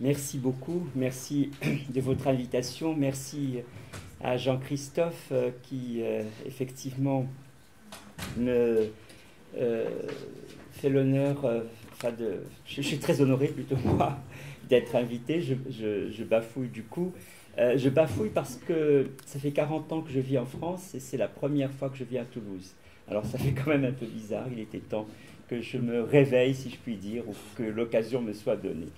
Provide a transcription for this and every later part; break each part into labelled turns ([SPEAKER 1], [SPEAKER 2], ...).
[SPEAKER 1] Merci beaucoup, merci de votre invitation, merci à Jean-Christophe qui effectivement me fait l'honneur, je suis très honoré plutôt moi d'être invité, je bafouille du coup. Je bafouille parce que ça fait 40 ans que je vis en France et c'est la première fois que je viens à Toulouse. Alors ça fait quand même un peu bizarre, il était temps que je me réveille si je puis dire ou que l'occasion me soit donnée.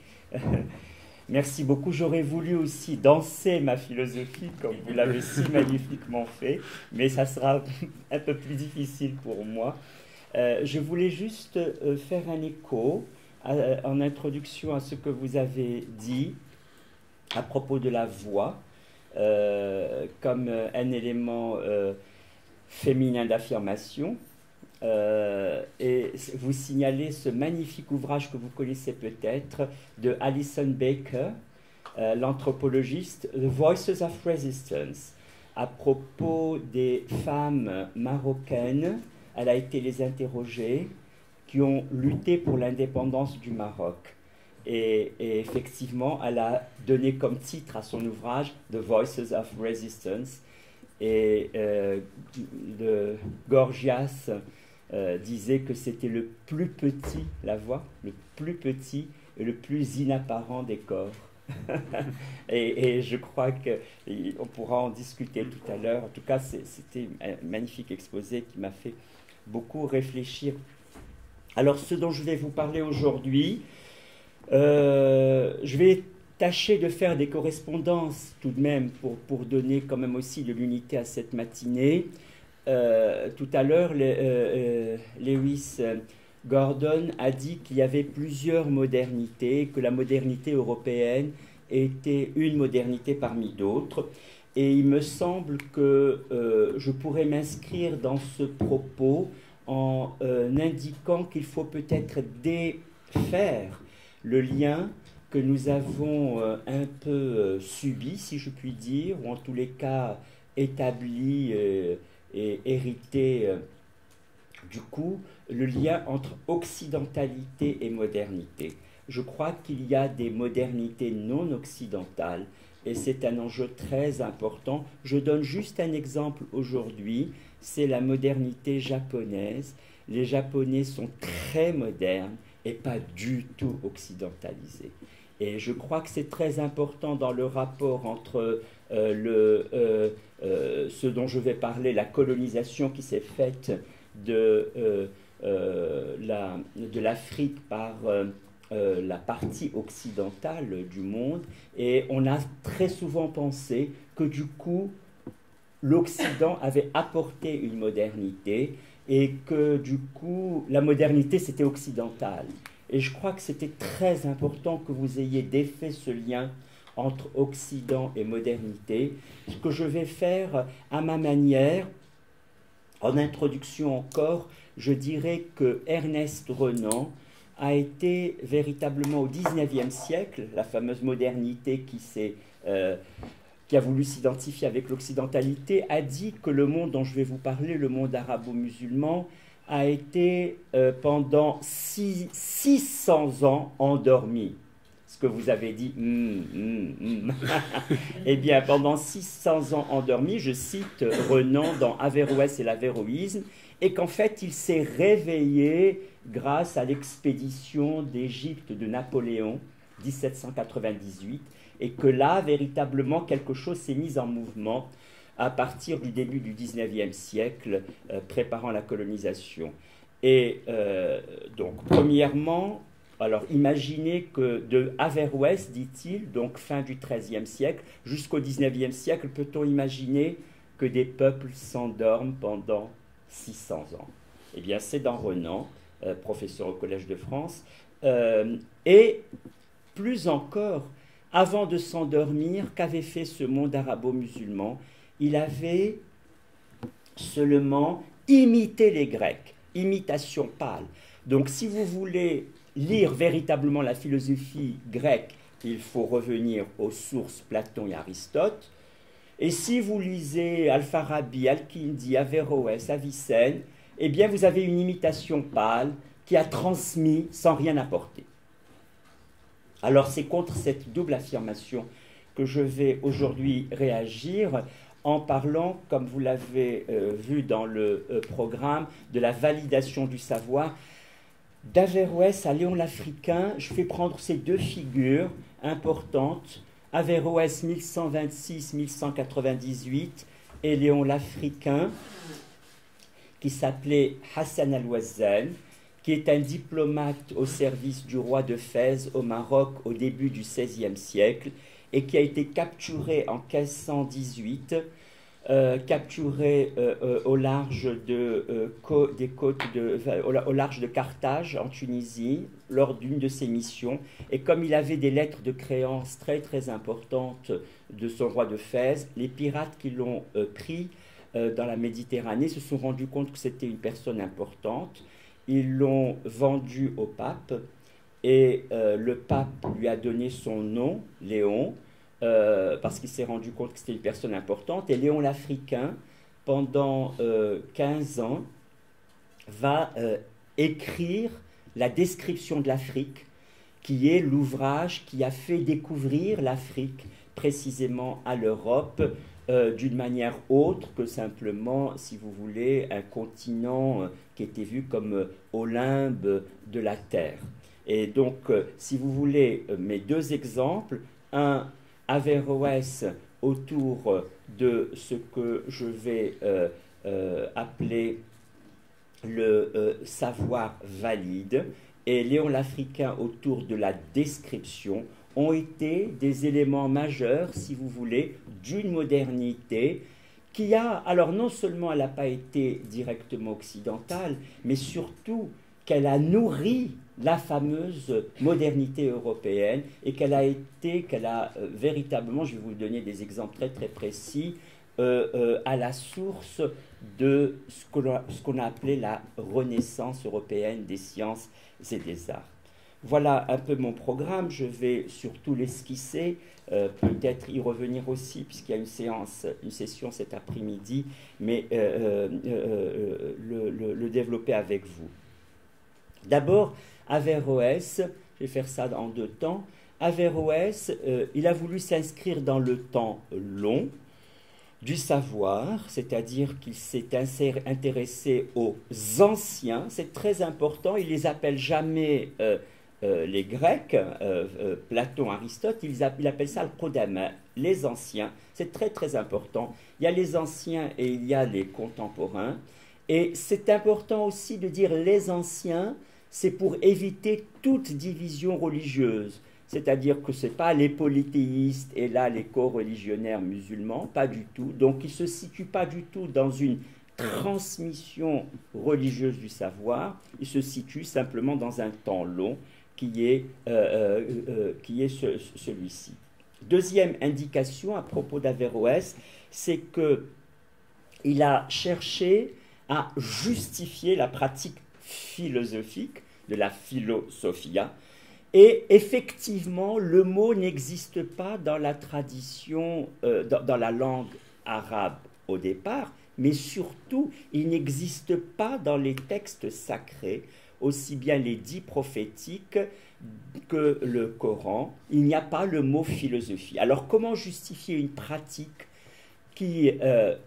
[SPEAKER 1] Merci beaucoup. J'aurais voulu aussi danser ma philosophie comme vous l'avez si magnifiquement fait, mais ça sera un peu plus difficile pour moi. Je voulais juste faire un écho en introduction à ce que vous avez dit à propos de la voix comme un élément féminin d'affirmation. Et vous signalez ce magnifique ouvrage que vous connaissez peut-être de Alison Baker, l'anthropologiste, The Voices of Resistance, à propos des femmes marocaines. Elle a été les interroger qui ont lutté pour l'indépendance du Maroc. Et effectivement, elle a donné comme titre à son ouvrage The Voices of Resistance. Et Gorgias disait que c'était le plus petit, la voix, le plus petit et le plus inapparent des corps. et je crois qu'on pourra en discuter tout à l'heure. En tout cas, c'était un magnifique exposé qui m'a fait beaucoup réfléchir. Alors, ce dont je vais vous parler aujourd'hui, je vais tâcher de faire des correspondances tout de même pour donner quand même aussi de l'unité à cette matinée. Tout à l'heure, Lewis Gordon a dit qu'il y avait plusieurs modernités, que la modernité européenne était une modernité parmi d'autres. Et il me semble que je pourrais m'inscrire dans ce propos en indiquant qu'il faut peut-être défaire le lien que nous avons un peu subi, si je puis dire, ou en tous les cas établi et hérité du coup, le lien entre occidentalité et modernité. Je crois qu'il y a des modernités non occidentales et c'est un enjeu très important. Je donne juste un exemple aujourd'hui, c'est la modernité japonaise. Les Japonais sont très modernes et pas du tout occidentalisés. Et je crois que c'est très important dans le rapport entre ce dont je vais parler, la colonisation qui s'est faite de l'Afrique par la partie occidentale du monde. Et on a très souvent pensé que du coup, l'Occident avait apporté une modernité et que du coup, la modernité, c'était occidental. Et je crois que c'était très important que vous ayez défait ce lien entre Occident et modernité, ce que je vais faire à ma manière. En introduction encore, je dirais que Ernest Renan a été véritablement au XIXe siècle, la fameuse modernité qui a voulu s'identifier avec l'occidentalité, a dit que le monde dont je vais vous parler, le monde arabo-musulman, a été pendant 600 ans endormi. Ce que vous avez dit, eh bien, pendant 600 ans endormi, je cite Renan dans Averroès et l'Averroïsme, et qu'en fait, il s'est réveillé grâce à l'expédition d'Égypte de Napoléon, 1798, et que là, véritablement, quelque chose s'est mis en mouvement à partir du début du XIXe siècle, préparant la colonisation. Et donc, premièrement, alors imaginez que de Averroès, dit-il, donc fin du XIIIe siècle, jusqu'au XIXe siècle, peut-on imaginer que des peuples s'endorment pendant 600 ans? Eh bien, c'est dans Renan, professeur au Collège de France, et plus encore, avant de s'endormir, qu'avait fait ce monde arabo-musulman? Il avait seulement imité les Grecs, imitation pâle. Donc si vous voulez lire véritablement la philosophie grecque, il faut revenir aux sources Platon et Aristote. Et si vous lisez Al-Farabi, Al-Kindi, Averroès, Avicenne, eh bien vous avez une imitation pâle qui a transmis sans rien apporter. Alors c'est contre cette double affirmation que je vais aujourd'hui réagir en parlant, comme vous l'avez vu dans le programme, de la validation du savoir. D'Averroès à Léon l'Africain, je vais prendre ces deux figures importantes, Averroès 1126-1198 et Léon l'Africain, qui s'appelait Hassan al-Wazan, qui est un diplomate au service du roi de Fès au Maroc au début du XVIe siècle et qui a été capturé en 1518, capturé au large au large de Carthage en Tunisie lors d'une de ses missions. Et comme il avait des lettres de créance très très importantes de son roi de Fès, les pirates qui l'ont pris dans la Méditerranée se sont rendus compte que c'était une personne importante. Ils l'ont vendu au pape et le pape lui a donné son nom, Léon, parce qu'il s'est rendu compte que c'était une personne importante. Et Léon l'Africain, pendant 15 ans, va écrire la description de l'Afrique, qui est l'ouvrage qui a fait découvrir l'Afrique précisément à l'Europe, d'une manière autre que simplement, si vous voulez, un continent qui était vu comme Olympe de la Terre. Et donc, si vous voulez, mes deux exemples, un, Averroès autour de ce que je vais appeler le savoir valide, et Léon l'Africain autour de la description, ont été des éléments majeurs, si vous voulez, d'une modernité qui a, alors non seulement elle n'a pas été directement occidentale, mais surtout qu'elle a nourri la fameuse modernité européenne et qu'elle a véritablement, je vais vous donner des exemples très très précis, à la source de ce qu'on a appelé la Renaissance européenne des sciences et des arts. Voilà un peu mon programme, je vais surtout l'esquisser, peut-être y revenir aussi puisqu'il y a une session cet après-midi, mais le développer avec vous. D'abord, Averroès, je vais faire ça en deux temps. Averroès, il a voulu s'inscrire dans le temps long du savoir, c'est-à-dire qu'il s'est intéressé aux anciens, c'est très important, il les appelle jamais les Grecs, Platon, Aristote, il appelle ça le Kodama, les anciens, c'est très très important. Il y a les anciens et il y a les contemporains, et c'est important aussi de dire les anciens, c'est pour éviter toute division religieuse. C'est-à-dire que ce n'est pas les polythéistes et là les co-religionnaires musulmans, pas du tout. Donc ils ne se situent pas du tout dans une transmission religieuse du savoir, ils se situent simplement dans un temps long qui est celui-ci. Deuxième indication à propos d'Averroès, c'est qu'il a cherché à justifier la pratique philosophique de la philosophia. Et effectivement, le mot n'existe pas dans la tradition, dans la langue arabe au départ, mais surtout, il n'existe pas dans les textes sacrés, aussi bien les 10 prophétiques que le Coran. Il n'y a pas le mot philosophie. Alors, comment justifier une pratique qui,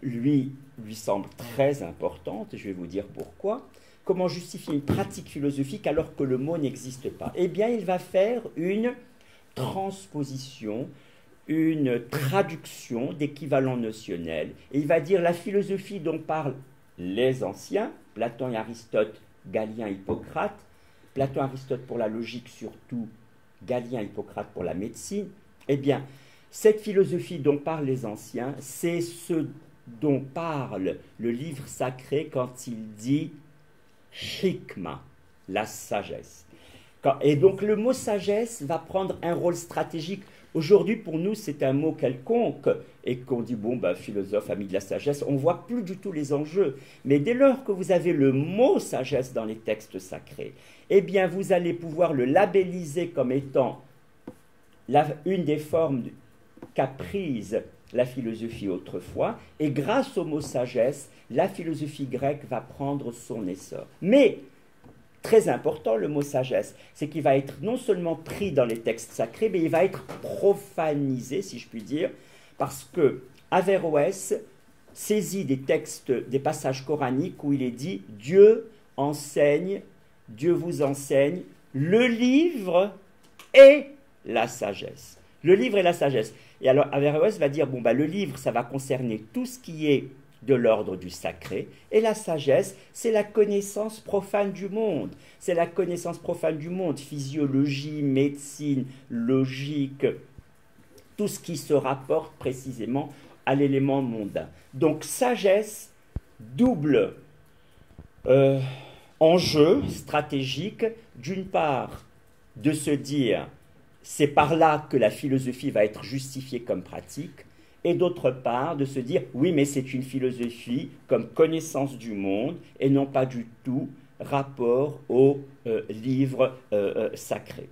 [SPEAKER 1] lui semble très importante? Je vais vous dire pourquoi. Comment justifier une pratique philosophique alors que le mot n'existe pas? Eh bien, il va faire une transposition, une traduction d'équivalent notionnel. Et il va dire la philosophie dont parlent les anciens, Platon et Aristote, Galien, Hippocrate, Platon, Aristote pour la logique surtout, Galien, Hippocrate pour la médecine. Eh bien, cette philosophie dont parlent les anciens, c'est ce dont parle le livre sacré quand il dit Hikma, la sagesse. Et donc le mot sagesse va prendre un rôle stratégique. Aujourd'hui, pour nous, c'est un mot quelconque, et qu'on dit, bon, philosophe, ami de la sagesse, on ne voit plus du tout les enjeux. Mais dès lors que vous avez le mot sagesse dans les textes sacrés, eh bien, vous allez pouvoir le labelliser comme étant une des formes qu'a prise la philosophie autrefois, et grâce au mot sagesse, la philosophie grecque va prendre son essor. Mais, très important, le mot sagesse, c'est qu'il va être non seulement pris dans les textes sacrés, mais il va être profanisé, si je puis dire, parce que Averroès saisit des textes, des passages coraniques où il est dit « Dieu enseigne, Dieu vous enseigne le livre et la sagesse ». Le livre et la sagesse. Et alors Averroès va dire, bon, bah, le livre, ça va concerner tout ce qui est de l'ordre du sacré, et la sagesse, c'est la connaissance profane du monde. C'est la connaissance profane du monde, physiologie, médecine, logique, tout ce qui se rapporte précisément à l'élément mondain. Donc sagesse, double enjeu stratégique, d'une part, de se dire, c'est par là que la philosophie va être justifiée comme pratique, et d'autre part de se dire, oui, mais c'est une philosophie comme connaissance du monde et non pas du tout rapport au livre sacré.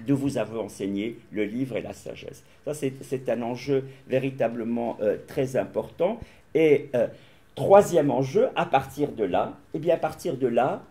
[SPEAKER 1] De vous avoir enseigné le livre et la sagesse. Ça, c'est un enjeu véritablement très important. Et troisième enjeu, à partir de là, eh bien, à partir de là,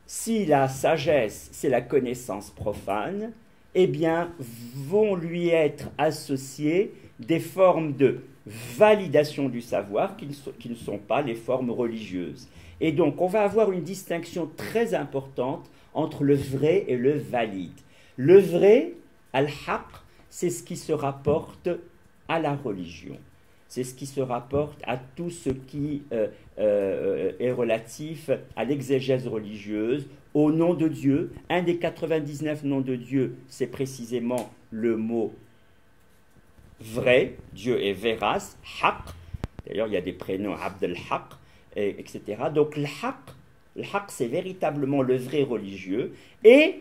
[SPEAKER 1] si la sagesse, c'est la connaissance profane, eh bien, vont lui être associées des formes de validation du savoir qui ne sont pas les formes religieuses. Et donc, on va avoir une distinction très importante entre le vrai et le valide. Le vrai, al-haq, c'est ce qui se rapporte à la religion. C'est ce qui se rapporte à tout ce qui est relatif à l'exégèse religieuse, au nom de Dieu. Un des 99 noms de Dieu, c'est précisément le mot vrai. Dieu est veras, haq. D'ailleurs, il y a des prénoms, Abd al-Haq, etc. Donc, le haq, c'est véritablement le vrai religieux. Et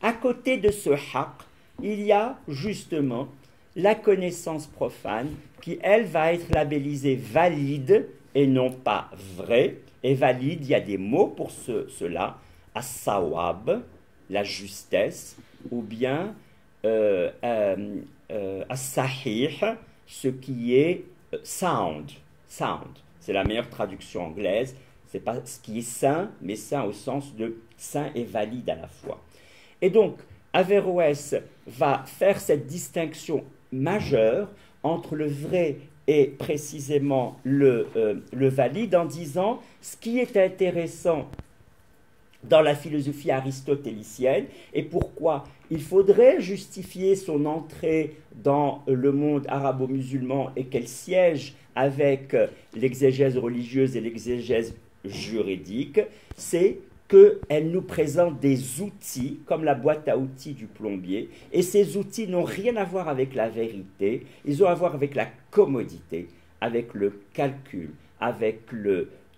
[SPEAKER 1] à côté de ce haq, il y a justement la connaissance profane qui, elle, va être labellisée valide et non pas vraie. Et valide, il y a des mots pour cela. As-sawab, la justesse, ou bien as-sahih, ce qui est sound. Sound, c'est la meilleure traduction anglaise. C'est pas ce qui est sain, mais sain au sens de sain et valide à la fois. Et donc, Averroès va faire cette distinction majeure entre le vrai et précisément le valide en disant ce qui est intéressant dans la philosophie aristotélicienne et pourquoi il faudrait justifier son entrée dans le monde arabo-musulman et qu'elle siège avec l'exégèse religieuse et l'exégèse juridique, c'est qu'elle nous présente des outils, comme la boîte à outils du plombier, et ces outils n'ont rien à voir avec la vérité, ils ont à voir avec la commodité, avec le calcul, avec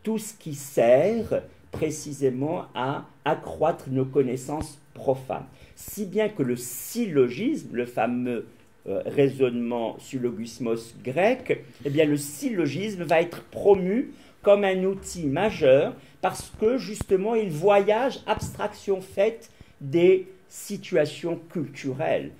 [SPEAKER 1] tout ce qui sert précisément à accroître nos connaissances profanes. Si bien que le syllogisme, le fameux raisonnement syllogismos grec, eh bien le syllogisme va être promu comme un outil majeur parce que justement il voyage abstraction faite des situations culturelles.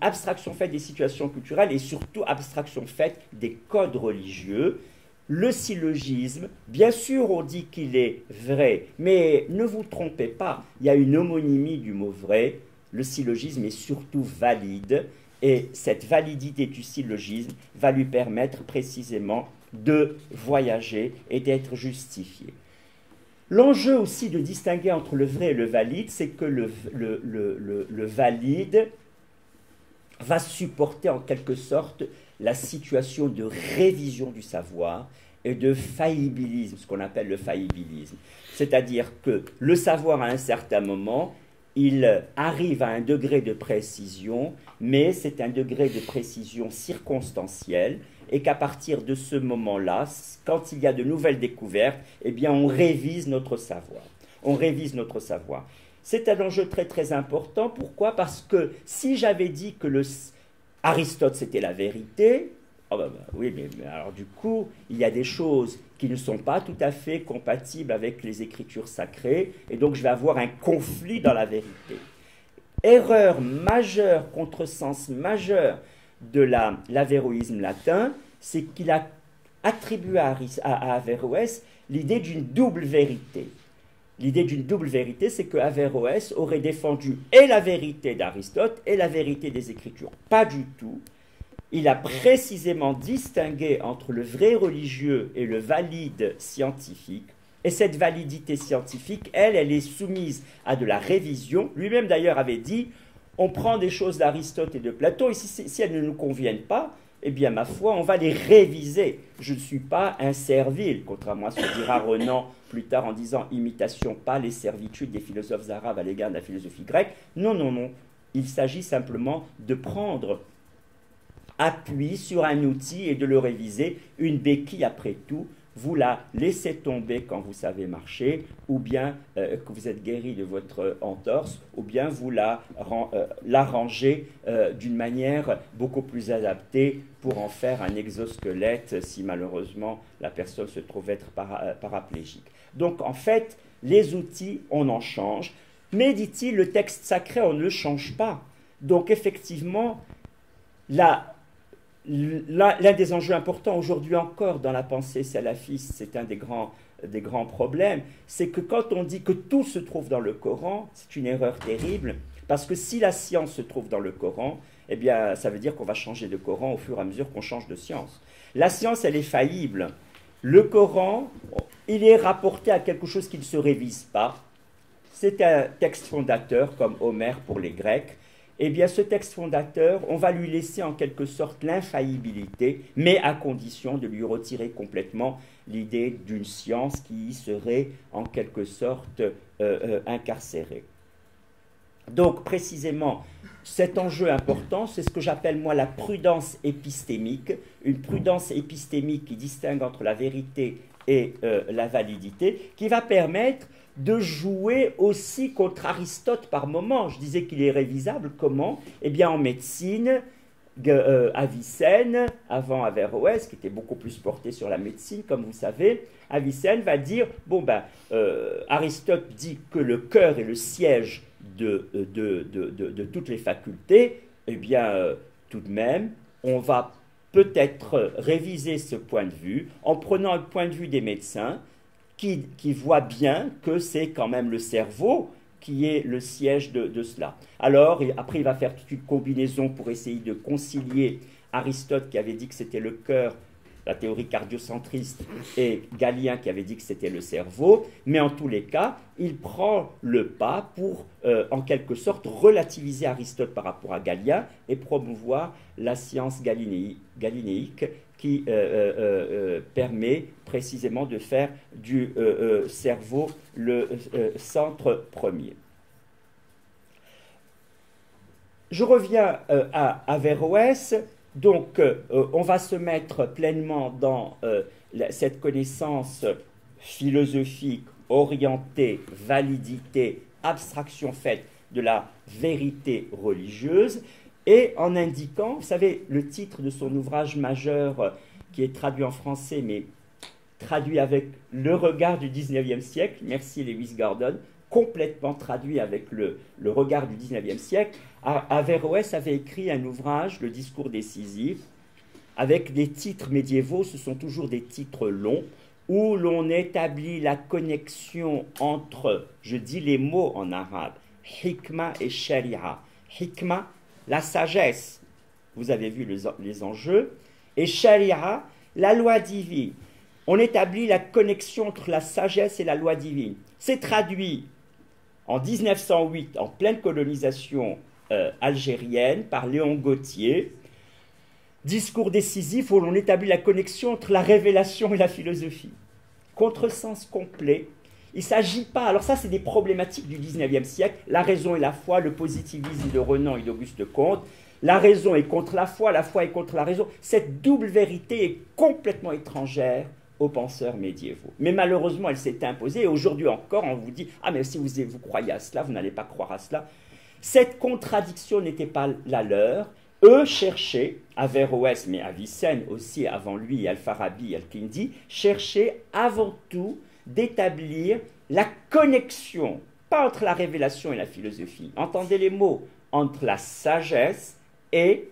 [SPEAKER 1] Abstraction faite des situations culturelles et surtout abstraction faite des codes religieux. Le syllogisme, bien sûr on dit qu'il est vrai, mais ne vous trompez pas, il y a une homonymie du mot vrai, le syllogisme est surtout valide, et cette validité du syllogisme va lui permettre précisément de voyager et d'être justifié. L'enjeu aussi de distinguer entre le vrai et le valide, c'est que le valide va supporter en quelque sorte la situation de révision du savoir et de faillibilisme, ce qu'on appelle le faillibilisme. C'est-à-dire que le savoir, à un certain moment, il arrive à un degré de précision, mais c'est un degré de précision circonstancielle, et qu'à partir de ce moment-là, quand il y a de nouvelles découvertes, eh bien on révise notre savoir. On révise notre savoir. C'est un enjeu très très important. Pourquoi? Parce que si j'avais dit que Aristote c'était la vérité, oh oui, mais alors du coup, il y a des choses qui ne sont pas tout à fait compatibles avec les écritures sacrées, et donc je vais avoir un conflit dans la vérité. Erreur majeure, contresens majeur de l'avéroïsme latin, c'est qu'il a attribué à Averroès l'idée d'une double vérité. L'idée d'une double vérité, c'est que Averroès aurait défendu et la vérité d'Aristote et la vérité des Écritures. Pas du tout. Il a précisément distingué entre le vrai religieux et le valide scientifique. Et cette validité scientifique, elle est soumise à de la révision. Lui-même d'ailleurs avait dit, on prend des choses d'Aristote et de Platon, et si elles ne nous conviennent pas, eh bien ma foi, on va les réviser. Je ne suis pas un servile, contrairement à ce que dira Renan plus tard en disant, imitation pas les servitudes des philosophes arabes à l'égard de la philosophie grecque. Non, non, non. Il s'agit simplement de prendre appui sur un outil et de le réviser. Une béquille, après tout, vous la laissez tomber quand vous savez marcher, ou bien que vous êtes guéri de votre entorse, ou bien vous l'arrangez d'une manière beaucoup plus adaptée pour en faire un exosquelette si malheureusement la personne se trouve être paraplégique. Donc en fait, les outils, on en change, mais dit-il, le texte sacré, on ne le change pas. Donc effectivement, l'un des enjeux importants aujourd'hui encore dans la pensée salafiste, c'est un des grands problèmes, c'est que quand on dit que tout se trouve dans le Coran, c'est une erreur terrible, parce que si la science se trouve dans le Coran, eh bien ça veut dire qu'on va changer de Coran au fur et à mesure qu'on change de science. La science, elle est faillible. Le Coran, il est rapporté à quelque chose qui ne se révise pas. C'est un texte fondateur, comme Homère pour les Grecs. Eh bien, ce texte fondateur, on va lui laisser en quelque sorte l'infaillibilité, mais à condition de lui retirer complètement l'idée d'une science qui y serait en quelque sorte incarcérée. Donc, précisément, cet enjeu important, c'est ce que j'appelle moi la prudence épistémique, une prudence épistémique qui distingue entre la vérité et la validité, qui va permettre de jouer aussi contre Aristote par moment. Je disais qu'il est révisable. Comment? Eh bien, en médecine, Avicenne, avant Averroès, qui était beaucoup plus porté sur la médecine, comme vous savez, Avicenne va dire, bon ben, Aristote dit que le cœur est le siège de toutes les facultés, eh bien, tout de même, on va peut-être réviser ce point de vue en prenant le point de vue des médecins, qui voit bien que c'est quand même le cerveau qui est le siège de cela. Alors, après, il va faire toute une combinaison pour essayer de concilier Aristote qui avait dit que c'était le cœur, la théorie cardiocentriste, et Galien qui avait dit que c'était le cerveau, mais en tous les cas, il prend le pas pour, en quelque sorte, relativiser Aristote par rapport à Galien et promouvoir la science galiléique qui permet précisément de faire du cerveau le centre premier. Je reviens à Averroès. Donc, on va se mettre pleinement dans cette connaissance philosophique orientée, validité, abstraction faite de la vérité religieuse, et en indiquant, vous savez, le titre de son ouvrage majeur, qui est traduit en français, mais traduit avec le regard du 19e siècle, merci Lewis Gordon, complètement traduit avec le regard du 19e siècle. Averroès avait écrit un ouvrage, Le discours décisif, avec des titres médiévaux, ce sont toujours des titres longs, où l'on établit la connexion entre, je dis les mots en arabe, hikma et sharia. Hikma, la sagesse, vous avez vu les enjeux, et sharia, la loi divine. On établit la connexion entre la sagesse et la loi divine. C'est traduit en 1908, en pleine colonisation algérienne, par Léon Gauthier, discours décisif où l'on établit la connexion entre la révélation et la philosophie. Contresens complet. Il ne s'agit pas, alors ça c'est des problématiques du 19e siècle, la raison et la foi, le positivisme de Renan et d'Auguste Comte, la raison est contre la foi est contre la raison. Cette double vérité est complètement étrangère aux penseurs médiévaux. Mais malheureusement, elle s'est imposée, et aujourd'hui encore, on vous dit « Ah, mais si vous croyez à cela, vous n'allez pas croire à cela ». Cette contradiction n'était pas la leur. Eux cherchaient, Averroès, mais Avicenne aussi avant lui, Al-Farabi, Al-Kindi, cherchaient avant tout d'établir la connexion, pas entre la révélation et la philosophie, entendez les mots, entre la sagesse et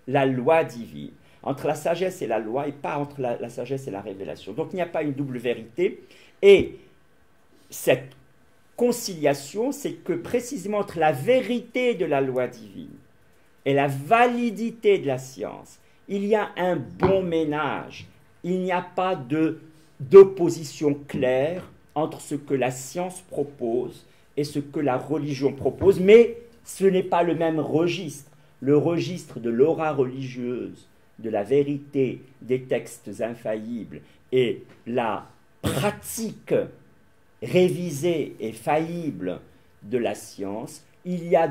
[SPEAKER 1] la loi divine. Entre la sagesse et la loi, et pas entre la sagesse et la révélation. Donc il n'y a pas une double vérité, et cette conciliation, c'est que précisément entre la vérité de la loi divine et la validité de la science, il y a un bon ménage. Il n'y a pas d'opposition claire entre ce que la science propose et ce que la religion propose, mais ce n'est pas le même registre. Le registre de l'aura religieuse, de la vérité des textes infaillibles et la pratique révisée et faillible de la science, il y a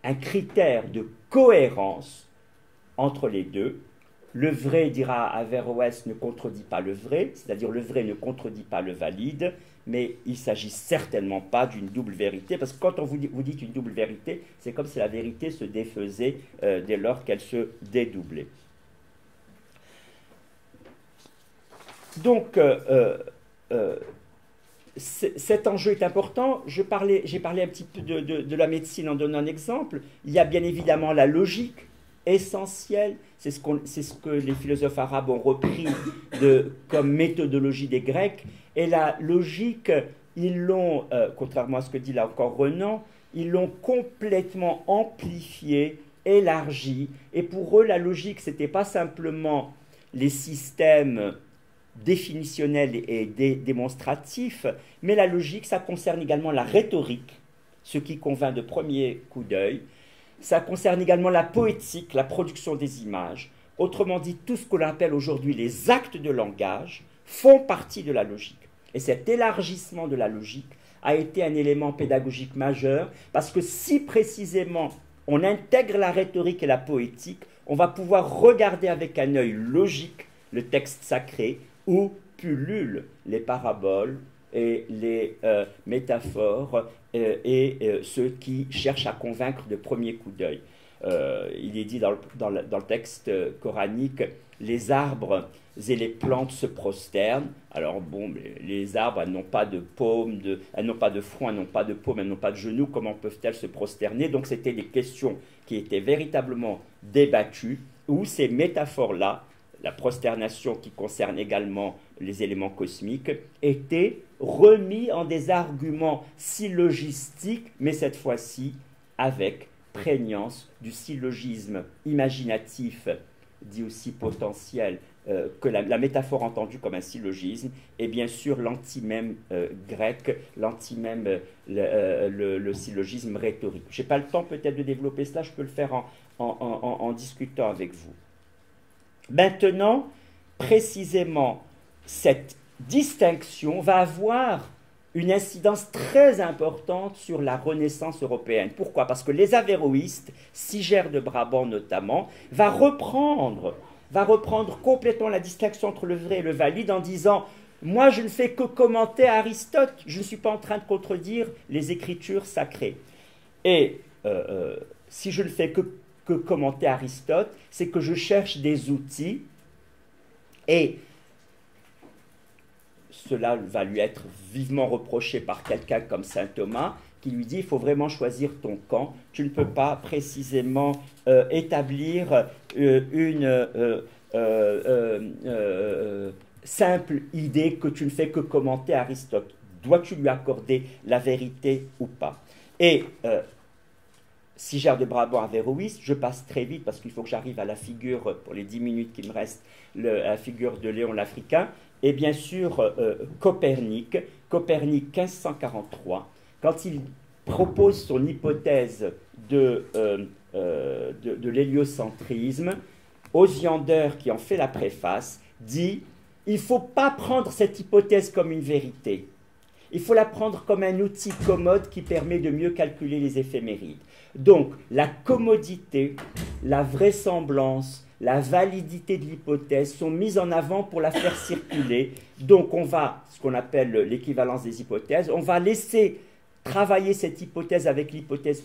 [SPEAKER 1] un critère de cohérence entre les deux. Le vrai, dira Averroès, ne contredit pas le vrai, c'est-à-dire le vrai ne contredit pas le valide, mais il ne s'agit certainement pas d'une double vérité, parce que quand on vous dites une double vérité, c'est comme si la vérité se défaisait dès lors qu'elle se dédoublait. Donc, cet enjeu est important. J'ai parlé un petit peu de la médecine en donnant un exemple. Il y a bien évidemment la logique essentielle. C'est ce que les philosophes arabes ont repris comme méthodologie des Grecs. Et la logique, ils l'ont, contrairement à ce que dit là encore Renan, ils l'ont complètement amplifiée, élargie. Et pour eux, la logique, ce n'était pas simplement les systèmes définitionnel et démonstratif, mais la logique, ça concerne également la rhétorique, ce qui convainc de premier coup d'œil. Ça concerne également la poétique, la production des images. Autrement dit, tout ce que l'on appelle aujourd'hui les actes de langage font partie de la logique. Et cet élargissement de la logique a été un élément pédagogique majeur, parce que si précisément on intègre la rhétorique et la poétique, on va pouvoir regarder avec un œil logique le texte sacré, où pullulent les paraboles et les métaphores et ceux qui cherchent à convaincre de premier coup d'œil. Il est dit dans le texte coranique, les arbres et les plantes se prosternent. Alors bon, les arbres, elles n'ont pas de paumes, elles n'ont pas de front, elles n'ont pas de paumes, elles n'ont pas de genoux, comment peuvent-elles se prosterner? Donc c'était des questions qui étaient véritablement débattues, où ces métaphores-là, la prosternation qui concerne également les éléments cosmiques, était remis en des arguments syllogistiques, mais cette fois-ci avec prégnance du syllogisme imaginatif, dit aussi potentiel, que la métaphore entendue comme un syllogisme, et bien sûr l'antimème grec, l'antimème, le syllogisme rhétorique. Je n'ai pas le temps peut-être de développer cela, je peux le faire en discutant avec vous. Maintenant, précisément, cette distinction va avoir une incidence très importante sur la Renaissance européenne. Pourquoi? Parce que les avéroïstes, Sigère de Brabant notamment, va reprendre complètement la distinction entre le vrai et le valide en disant « Moi, je ne fais que commenter Aristote, je ne suis pas en train de contredire les écritures sacrées. » Et si je ne fais que commenter Aristote, c'est que je cherche des outils, et cela va lui être vivement reproché par quelqu'un comme saint Thomas, qui lui dit, il faut vraiment choisir ton camp, tu ne peux pas précisément établir une simple idée que tu ne fais que commenter Aristote. Dois-tu lui accorder la vérité ou pas? Et Sigère de Brabant avéroïste, je passe très vite parce qu'il faut que j'arrive à la figure, pour les 10 minutes qui me restent, la figure de Léon l'Africain, et bien sûr Copernic 1543, quand il propose son hypothèse de l'héliocentrisme, Osiander, qui en fait la préface, dit « Il ne faut pas prendre cette hypothèse comme une vérité, il faut la prendre comme un outil commode qui permet de mieux calculer les éphémérides. » Donc, la commodité, la vraisemblance, la validité de l'hypothèse sont mises en avant pour la faire circuler. Donc, on va, ce qu'on appelle l'équivalence des hypothèses, on va laisser travailler cette hypothèse avec l'hypothèse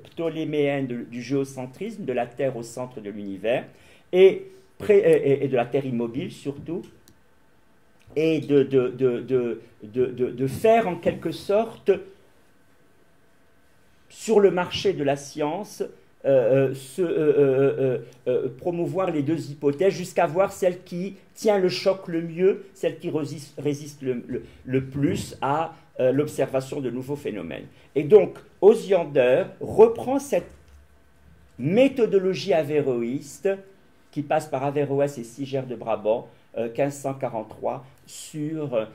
[SPEAKER 1] ptoléméenne du géocentrisme, de la Terre au centre de l'univers, et de la Terre immobile surtout, et de faire en quelque sorte sur le marché de la science promouvoir les deux hypothèses jusqu'à voir celle qui tient le choc le mieux, celle qui résiste le plus à l'observation de nouveaux phénomènes. Et donc, Osiander reprend cette méthodologie avéroïste qui passe par Averroès et Siger de Brabant, 1543, sur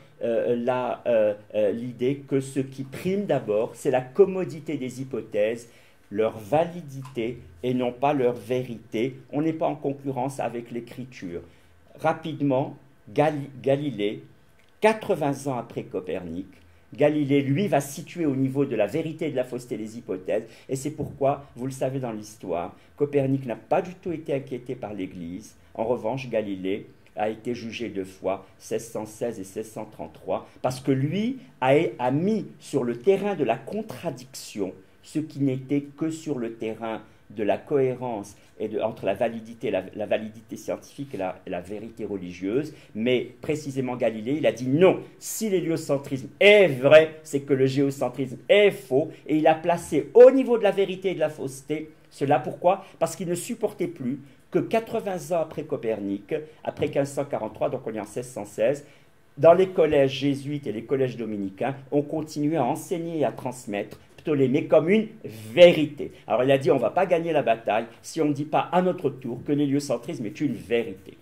[SPEAKER 1] l'idée que ce qui prime d'abord, c'est la commodité des hypothèses, leur validité et non pas leur vérité. On n'est pas en concurrence avec l'écriture. Rapidement, Galilée, 80 ans après Copernic, Galilée, lui, va situer au niveau de la vérité et de la fausseté des hypothèses, et c'est pourquoi, vous le savez dans l'histoire, Copernic n'a pas du tout été inquiété par l'Église. En revanche, Galilée a été jugé 2 fois, 1616 et 1633, parce que lui a mis sur le terrain de la contradiction ce qui n'était que sur le terrain de la cohérence entre la validité scientifique et la vérité religieuse. Mais précisément Galilée, il a dit non, si l'héliocentrisme est vrai, c'est que le géocentrisme est faux, et il a placé au niveau de la vérité et de la fausseté cela. Pourquoi? Parce qu'il ne supportait plus que 80 ans après Copernic, après 1543, donc on est en 1616, dans les collèges jésuites et les collèges dominicains, on continuait à enseigner et à transmettre Ptolémée comme une vérité. Alors il a dit, on ne va pas gagner la bataille si on ne dit pas à notre tour que l'héliocentrisme est une vérité.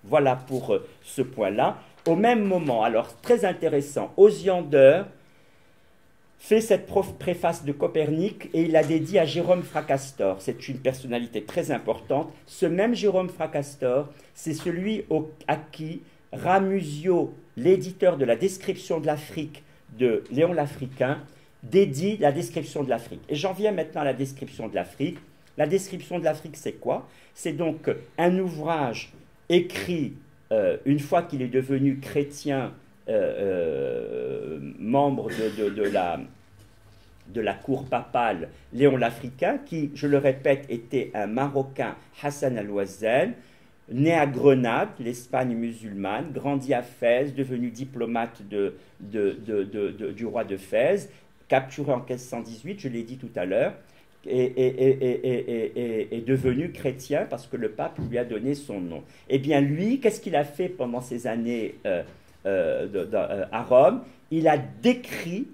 [SPEAKER 1] Voilà pour ce point-là. Au même moment, alors très intéressant, Osiander fait cette préface de Copernic et il la dédie à Jérôme Fracastor. C'est une personnalité très importante. Ce même Jérôme Fracastor, c'est celui à qui Ramusio, l'éditeur de la description de l'Afrique de Léon l'Africain, dédie la description de l'Afrique. Et j'en viens maintenant à la description de l'Afrique. La description de l'Afrique, c'est quoi? C'est donc un ouvrage écrit une fois qu'il est devenu chrétien, membre de la cour papale, Léon l'Africain, qui, je le répète, était un Marocain, Hassan al-Ouazel, né à Grenade, l'Espagne musulmane, grandi à Fès, devenu diplomate du roi de Fès, capturé en 1518, je l'ai dit tout à l'heure, et devenu chrétien parce que le pape lui a donné son nom. Eh bien lui, qu'est-ce qu'il a fait pendant ces années à Rome? Il a décrit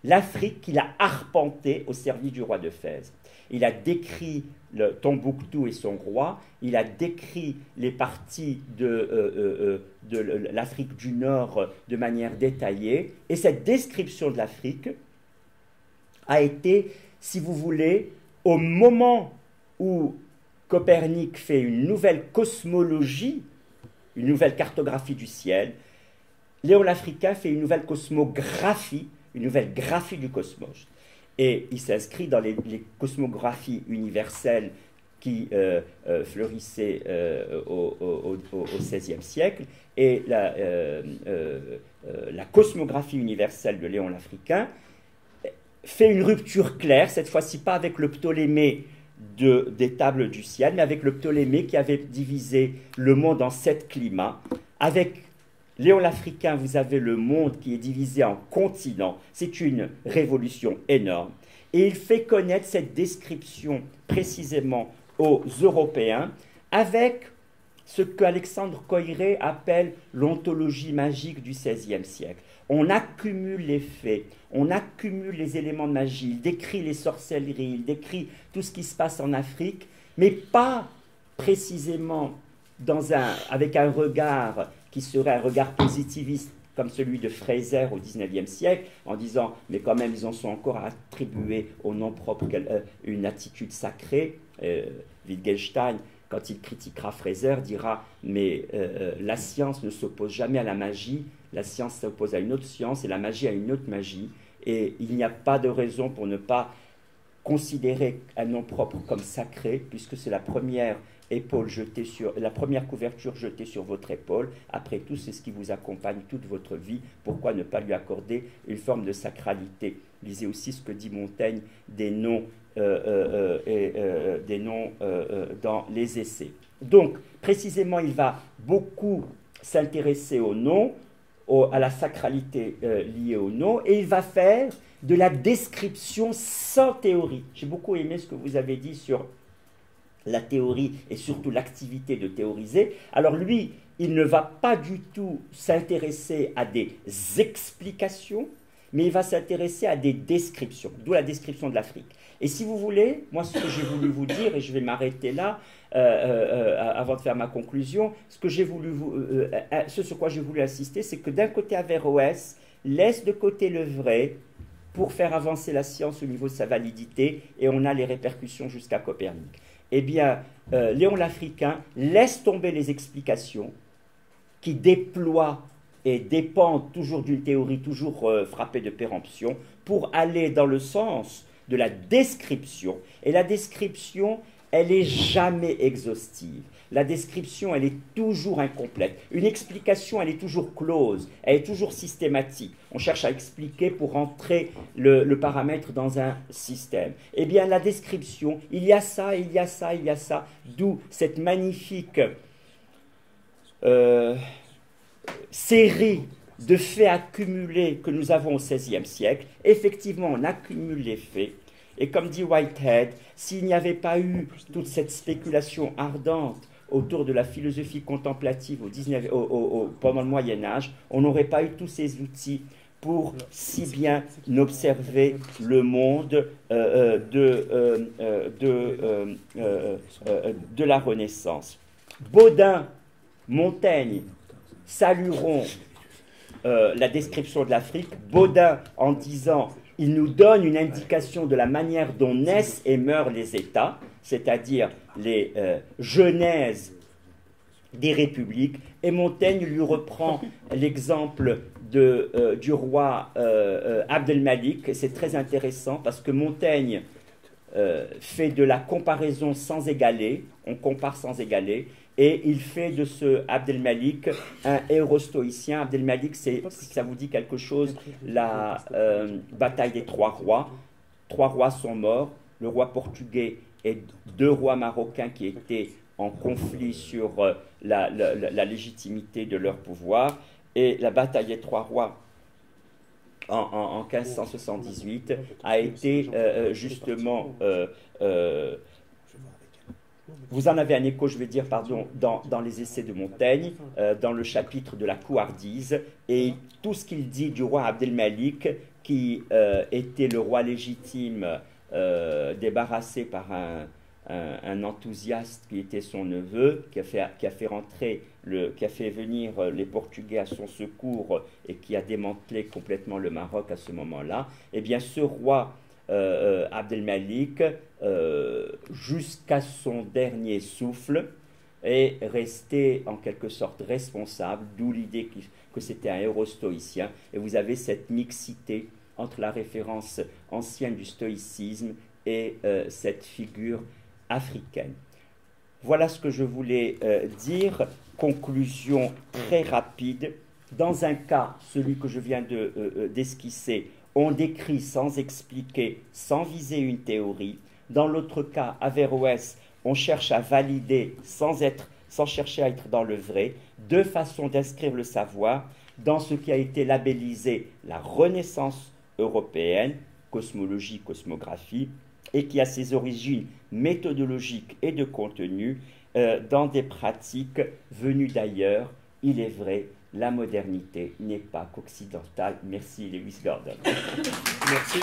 [SPEAKER 1] l'Afrique qu'il a arpentée au service du roi de Fès. Il a décrit Tombouctou et son roi, il a décrit les parties de l'Afrique du Nord de manière détaillée, et cette description de l'Afrique a été, si vous voulez, au moment où Copernic fait une nouvelle cosmologie, une nouvelle cartographie du ciel, Léon l'Africain fait une nouvelle cosmographie, une nouvelle graphie du cosmos. Et il s'inscrit dans les cosmographies universelles qui fleurissaient au XVIe siècle. Et la cosmographie universelle de Léon l'Africain fait une rupture claire, cette fois-ci pas avec le Ptolémée des tables du ciel, mais avec le Ptolémée qui avait divisé le monde en 7 climats. Avec Léon l'Africain, vous avez le monde qui est divisé en continents. C'est une révolution énorme. Et il fait connaître cette description précisément aux Européens avec ce qu'Alexandre Coiré appelle l'ontologie magique du XVIe siècle. On accumule les faits, on accumule les éléments de magie, il décrit les sorcelleries, il décrit tout ce qui se passe en Afrique, mais pas précisément avec un regard qui serait un regard positiviste comme celui de Fraser au XIXe siècle, en disant « mais quand même, ils en sont encore à attribuer au nom propre une attitude sacrée ». Wittgenstein, quand il critiquera Fraser, dira « mais la science ne s'oppose jamais à la magie, la science s'oppose à une autre science et la magie à une autre magie, et il n'y a pas de raison pour ne pas considérer un nom propre comme sacré, puisque c'est la première la première couverture jetée sur votre épaule. Après tout, c'est ce qui vous accompagne toute votre vie. Pourquoi ne pas lui accorder une forme de sacralité? Lisez aussi ce que dit Montaigne des noms, dans les essais. Donc, précisément, il va beaucoup s'intéresser aux noms, à la sacralité liée au nom, et il va faire de la description sans théorie. J'ai beaucoup aimé ce que vous avez dit sur la théorie et surtout l'activité de théoriser. Alors lui, il ne va pas du tout s'intéresser à des explications, mais il va s'intéresser à des descriptions, d'où la description de l'Afrique. Et si vous voulez, moi ce que j'ai voulu vous dire, et je vais m'arrêter là, avant de faire ma conclusion, ce sur quoi j'ai voulu insister, c'est que d'un côté Averroès laisse de côté le vrai pour faire avancer la science au niveau de sa validité, et on a les répercussions jusqu'à Copernic. Eh bien, Léon l'Africain laisse tomber les explications qui déploient et dépendent toujours d'une théorie toujours frappée de péremption pour aller dans le sens de la description. Et la description, elle n'est jamais exhaustive. La description, elle est toujours incomplète. Une explication, elle est toujours close, elle est toujours systématique. On cherche à expliquer pour rentrer le paramètre dans un système. Eh bien, la description, il y a ça, il y a ça, il y a ça, d'où cette magnifique série de faits accumulés que nous avons au XVIe siècle. Effectivement, on accumule les faits. Et comme dit Whitehead, s'il n'y avait pas eu toute cette spéculation ardente autour de la philosophie contemplative pendant le Moyen-Âge, on n'aurait pas eu tous ces outils pour si bien observer le monde de la Renaissance. Baudin, Montaigne salueront la description de l'Afrique. Baudin en disant « Il nous donne une indication de la manière dont naissent et meurent les États », c'est-à-dire les genèses des républiques, et Montaigne lui reprend l'exemple du roi Abdelmalik. C'est très intéressant parce que Montaigne fait de la comparaison sans égaler, on compare sans égaler, et il fait de ce Abdelmalik un héros stoïcien. Abdelmalik, si ça vous dit quelque chose, la bataille des trois rois. Trois rois sont morts, le roi portugais et deux rois marocains qui étaient en conflit sur la légitimité de leur pouvoir. Et la bataille des trois rois en 1578 a été justement... vous en avez un écho, je vais dire, pardon, dans les essais de Montaigne, dans le chapitre de la couardise, et tout ce qu'il dit du roi Abdelmalik, qui était le roi légitime, débarrassé par un enthousiaste qui était son neveu, qui a fait venir les Portugais à son secours et qui a démantelé complètement le Maroc à ce moment-là. Eh bien, ce roi Abdelmalik, jusqu'à son dernier souffle, est resté en quelque sorte responsable, d'où l'idée que c'était un héros stoïcien. Et vous avez cette mixité entre la référence ancienne du stoïcisme et cette figure africaine. Voilà ce que je voulais dire. Conclusion très rapide. Dans un cas, celui que je viens d'esquisser, on décrit sans expliquer, sans viser une théorie. Dans l'autre cas, Averroès, on cherche à valider sans chercher à être dans le vrai. Deux façons d'inscrire le savoir dans ce qui a été labellisé la Renaissance européenne, cosmologie, cosmographie, et qui a ses origines méthodologiques et de contenu dans des pratiques venues d'ailleurs. Il est vrai, la modernité n'est pas qu'occidentale. Merci Lewis Gordon.
[SPEAKER 2] Merci.